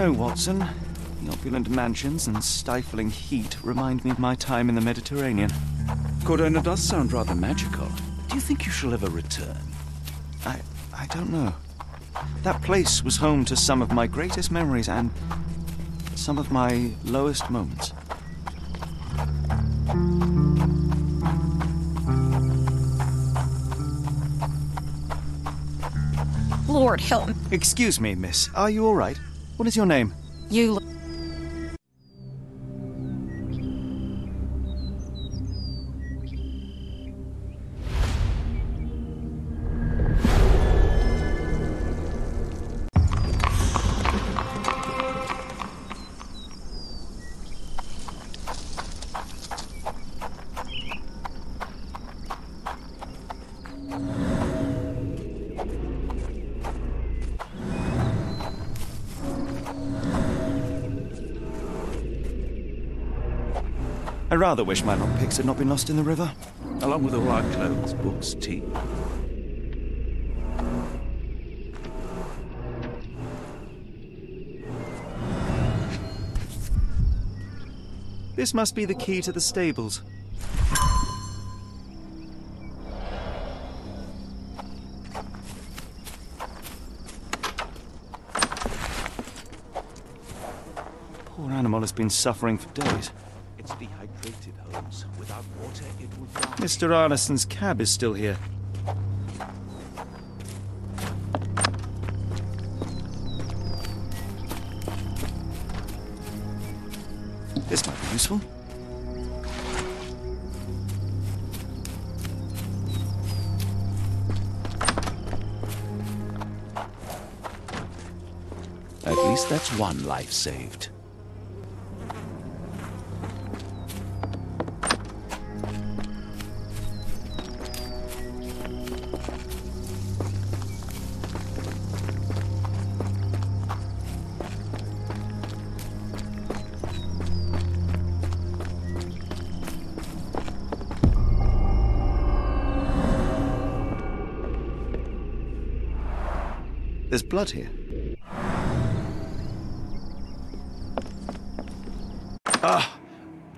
know, Watson, the opulent mansions and stifling heat remind me of my time in the Mediterranean. Cordona does sound rather magical. Do you think you shall ever return? I don't know. That place was home to some of my greatest memories and some of my lowest moments. Lord help me. Excuse me, miss. Are you all right? What is your name? You. I rather wish my lockpicks had not been lost in the river. Along with all our clothes, books, tea. This must be the key to the stables. Poor animal has been suffering for days. It's dehydrated, Holmes. Without water, it would die. Mr. Arneson's cab is still here. This might be useful. At least that's one life saved. There's blood here. Ah!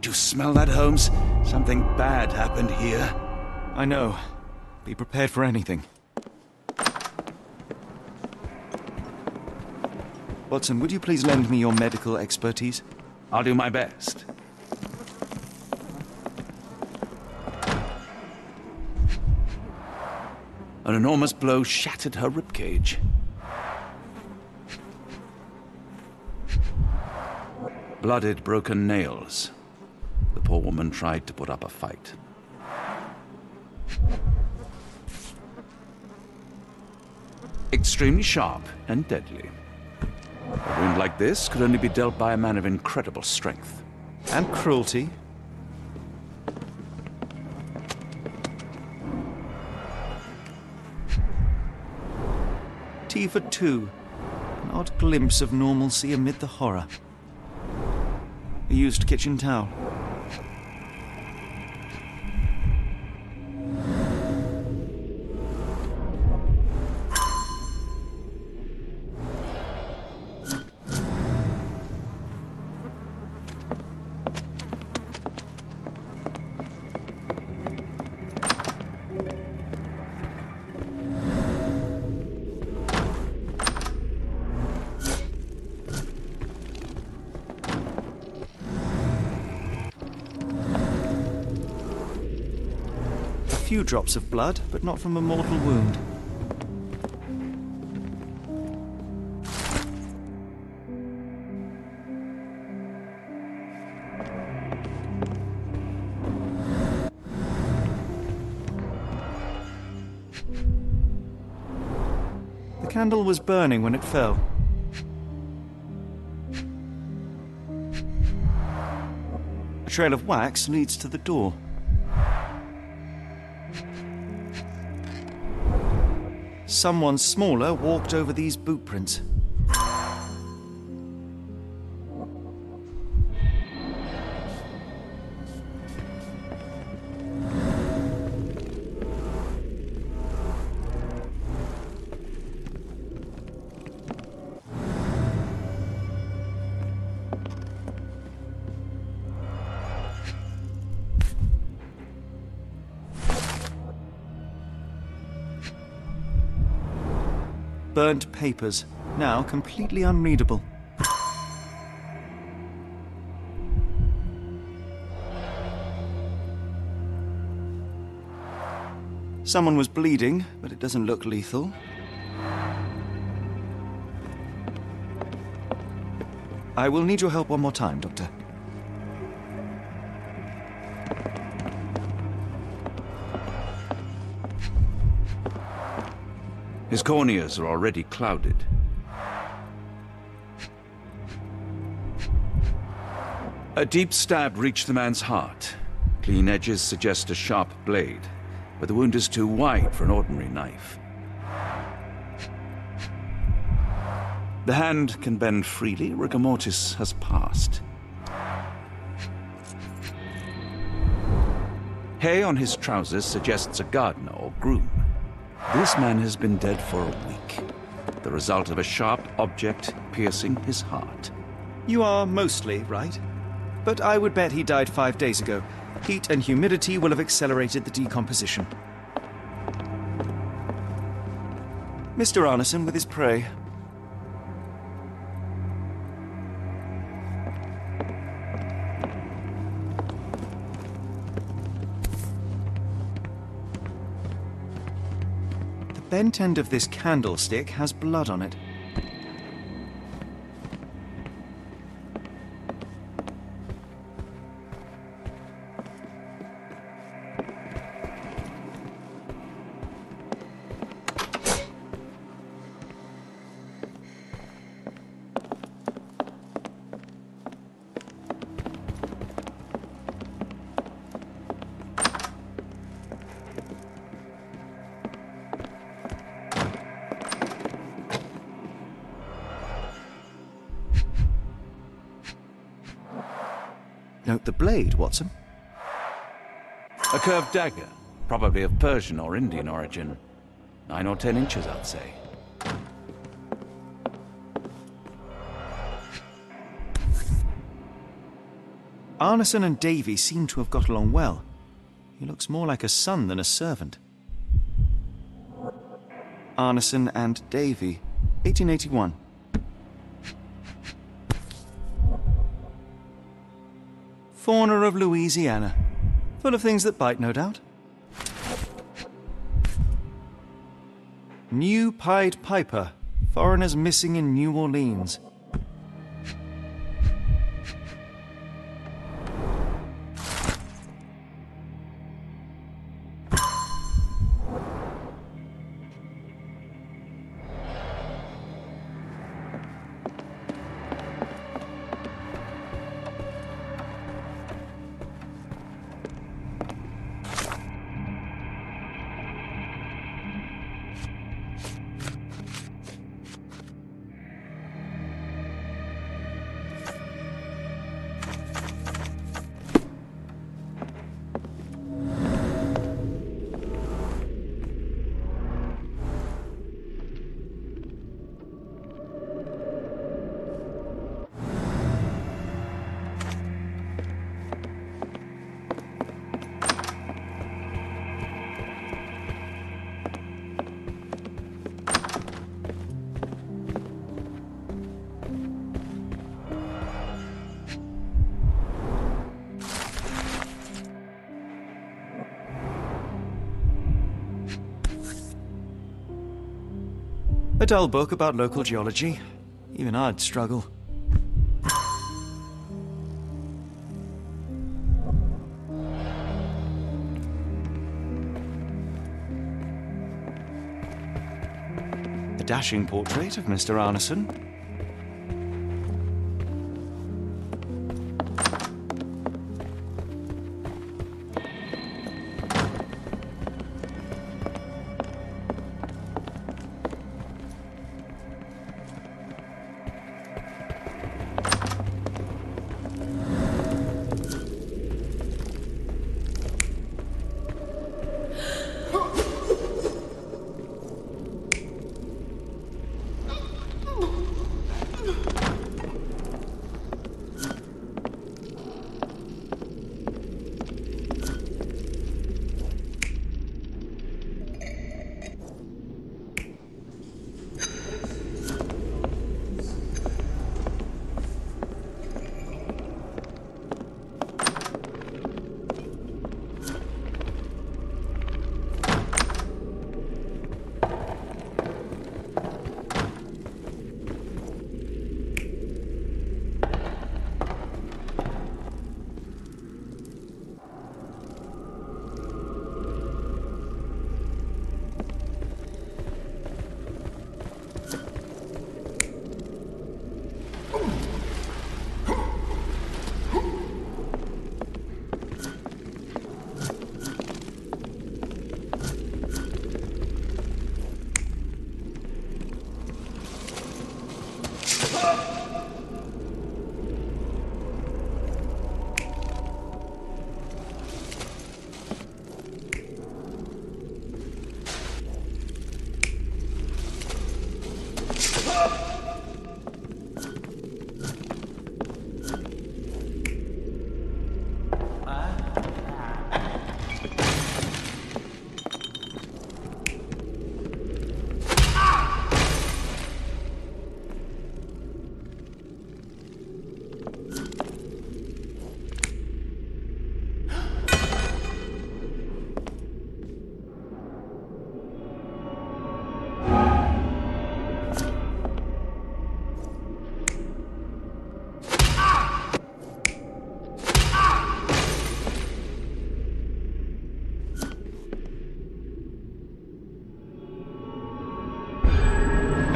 Do you smell that, Holmes? Something bad happened here. I know. Be prepared for anything. Watson, would you please lend me your medical expertise? I'll do my best. An enormous blow shattered her ribcage. Blooded, broken nails. The poor woman tried to put up a fight. Extremely sharp and deadly. A wound like this could only be dealt by a man of incredible strength. And cruelty. Tea for two. An odd glimpse of normalcy amid the horror. A used kitchen towel. A few drops of blood, but not from a mortal wound. The candle was burning when it fell. A trail of wax leads to the door. Someone smaller walked over these boot prints. burnt papers, now completely unreadable. Someone was bleeding, but it doesn't look lethal. I will need your help one more time, Doctor. His corneas are already clouded. A deep stab reached the man's heart. Clean edges suggest a sharp blade, but the wound is too wide for an ordinary knife. The hand can bend freely. Rigor mortis has passed. Hay on his trousers suggests a gardener or groom. This man has been dead for a week, the result of a sharp object piercing his heart. You are mostly right, but I would bet he died 5 days ago. Heat and humidity will have accelerated the decomposition. Mr. Arneson with his prey. The bent end of this candlestick has blood on it. Note the blade, Watson. A curved dagger, probably of Persian or Indian origin. 9 or 10 inches, I'd say. Arneson and Davy seem to have got along well. He looks more like a son than a servant. Arneson and Davy, 1881. Fauna of Louisiana. Full of things that bite, no doubt. New Pied Piper. Foreigners missing in New Orleans. A dull book about local geology. Even I'd struggle. A dashing portrait of Mr. Arneson.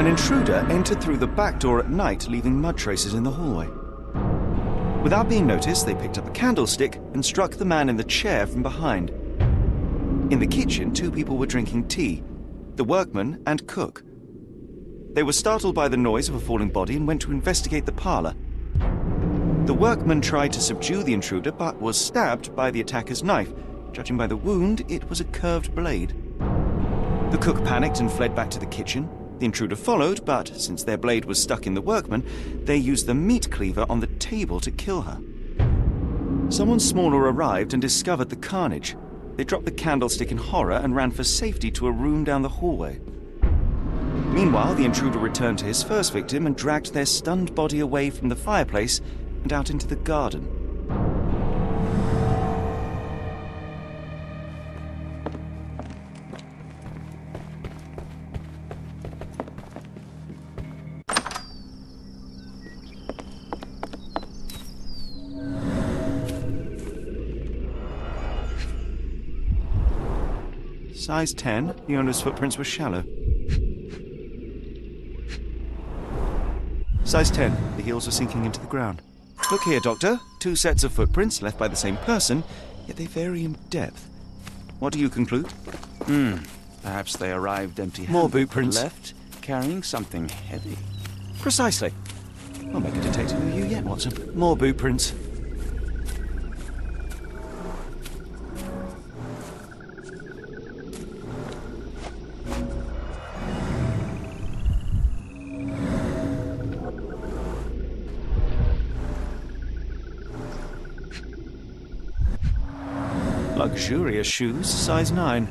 An intruder entered through the back door at night, leaving mud traces in the hallway. Without being noticed, they picked up a candlestick and struck the man in the chair from behind. In the kitchen, 2 people were drinking tea, the workman and cook. They were startled by the noise of a falling body and went to investigate the parlor. The workman tried to subdue the intruder, but was stabbed by the attacker's knife. Judging by the wound, it was a curved blade. The cook panicked and fled back to the kitchen. The intruder followed, but since their blade was stuck in the workman, they used the meat cleaver on the table to kill her. Someone smaller arrived and discovered the carnage. They dropped the candlestick in horror and ran for safety to a room down the hallway. Meanwhile, the intruder returned to his first victim and dragged their stunned body away from the fireplace and out into the garden. Size 10, the owner's footprints were shallow. Size 10, the heels were sinking into the ground. Look here, Doctor. 2 sets of footprints left by the same person, yet they vary in depth. What do you conclude? Perhaps they arrived empty-handed. More boot prints. Left carrying something heavy. Precisely. I'll make a detective of you yet, Watson. More boot prints. Luxurious shoes, size 9.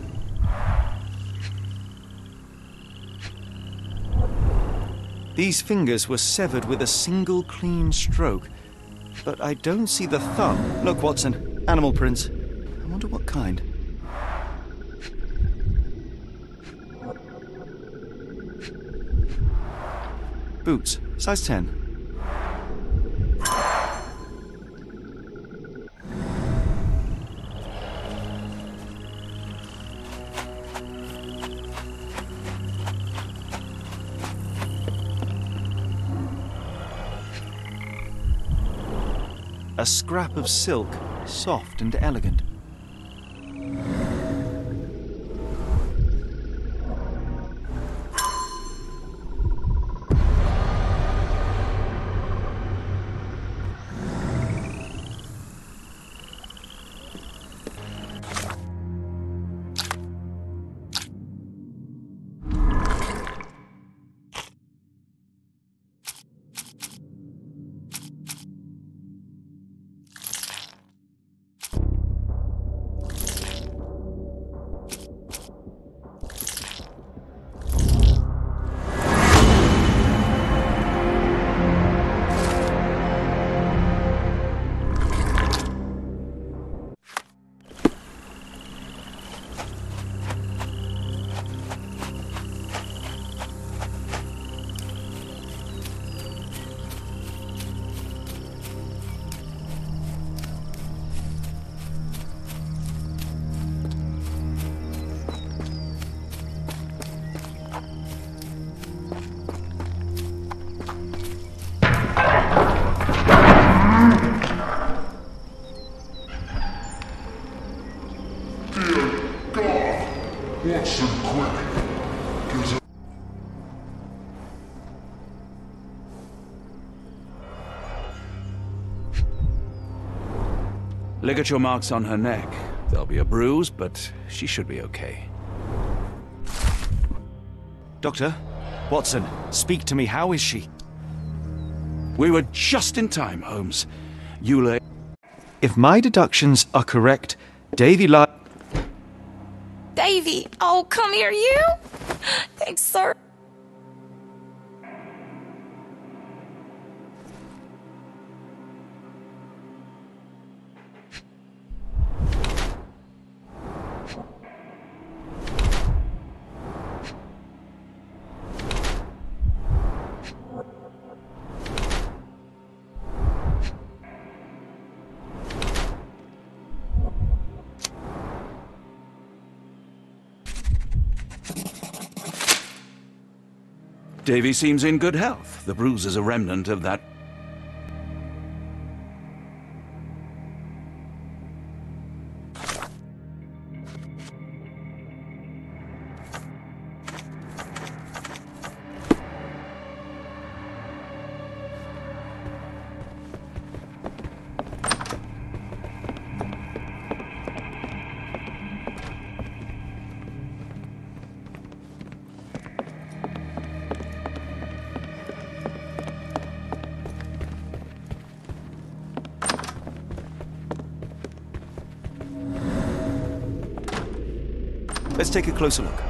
These fingers were severed with a single clean stroke, but I don't see the thumb. Look, Watson, animal prints. I wonder what kind. Boots, size 10. A scrap of silk, soft and elegant. Ligature marks on her neck. There'll be a bruise, but she should be okay. Doctor, Watson, speak to me. How is she? We were just in time, Holmes. You lay... If my deductions are correct, Davy Davy! Oh, come here, you! Thanks, sir. Davy seems in good health. The bruise is a remnant of that. Let's take a closer look.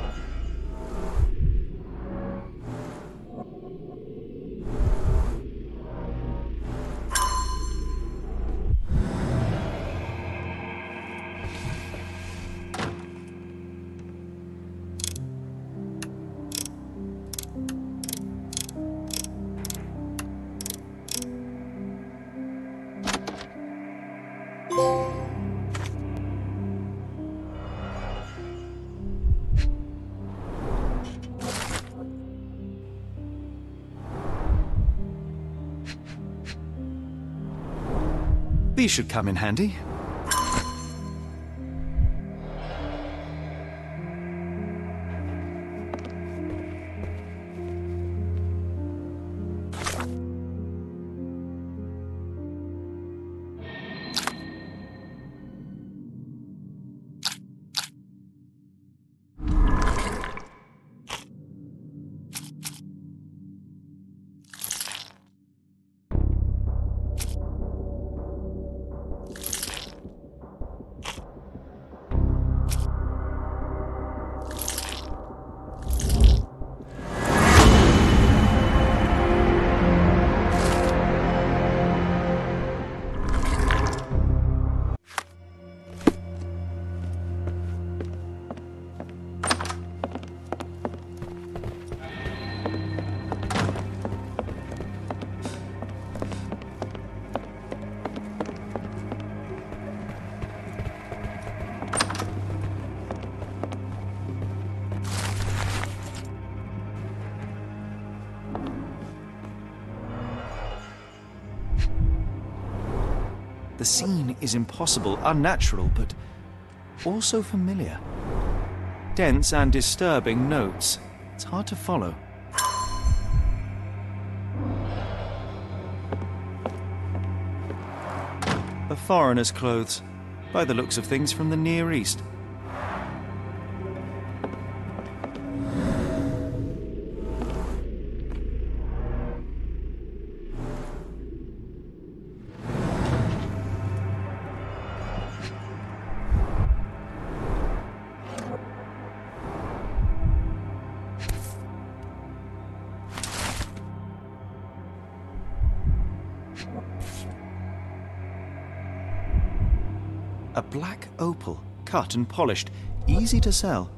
These should come in handy. The scene is impossible, unnatural, but also familiar. Dense and disturbing notes. It's hard to follow. A foreigner's clothes, by the looks of things from the Near East. A black opal, cut and polished, easy to sell.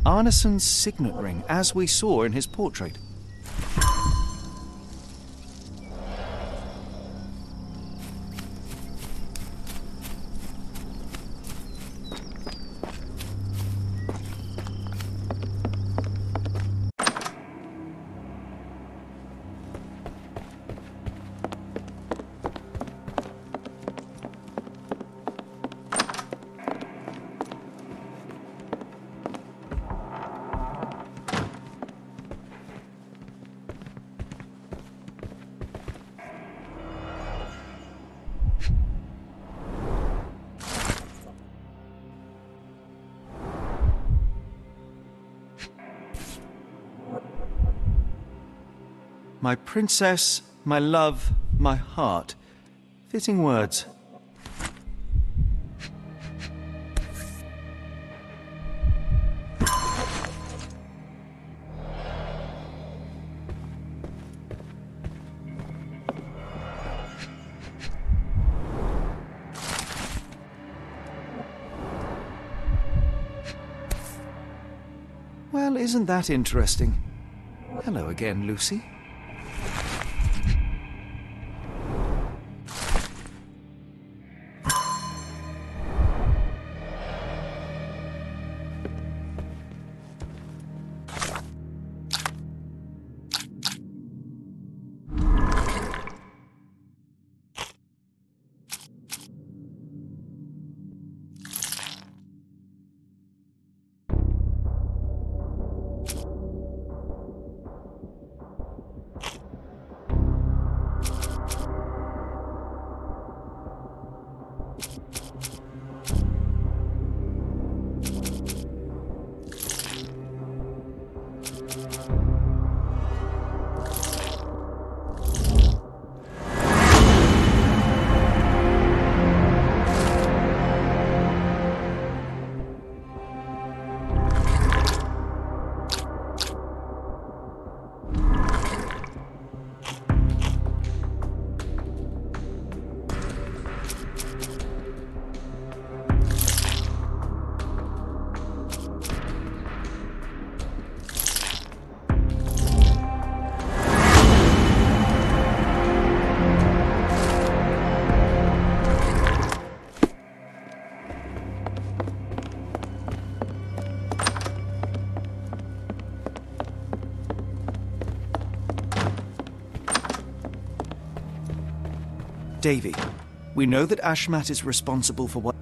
Arneson's signet ring, as we saw in his portrait. My princess, my love, my heart. Fitting words. Well, isn't that interesting? Hello again, Lucy. Davy, we know that Ashmat is responsible for what...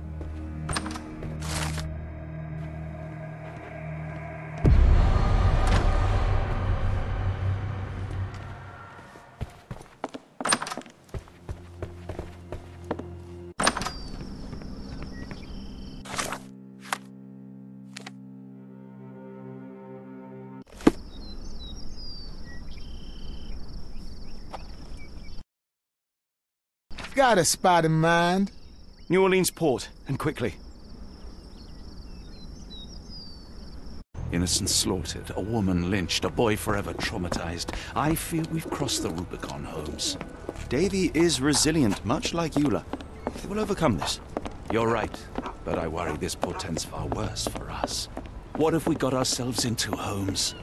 Got a spot in mind. New Orleans port, and quickly. Innocents slaughtered, a woman lynched, a boy forever traumatized. I fear we've crossed the Rubicon, Holmes. Davy is resilient, much like Eula. He will overcome this. You're right, but I worry this portends far worse for us. What have we got ourselves into, Holmes?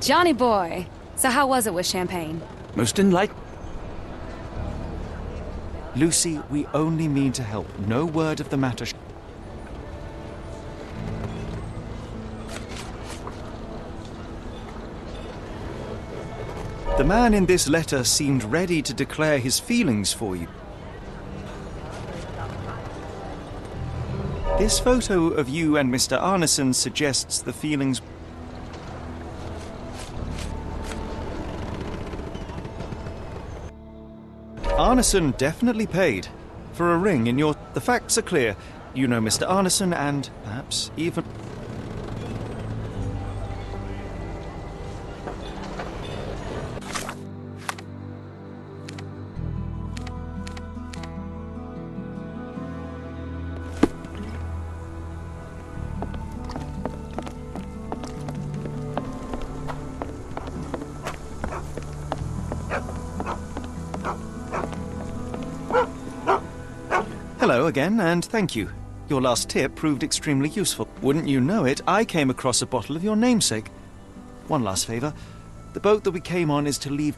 Johnny boy, so how was it with Champagne? Most enlightened. Lucy, we only mean to help. No word of the matter. The man in this letter seemed ready to declare his feelings for you. This photo of you and Mr. Arneson suggests the feelings... Arneson definitely paid for a ring in your... The facts are clear. You know Mr. Arneson and perhaps even... Hello again, and thank you. Your last tip proved extremely useful. Wouldn't you know it, I came across a bottle of your namesake. One last favor. The boat that we came on is to leave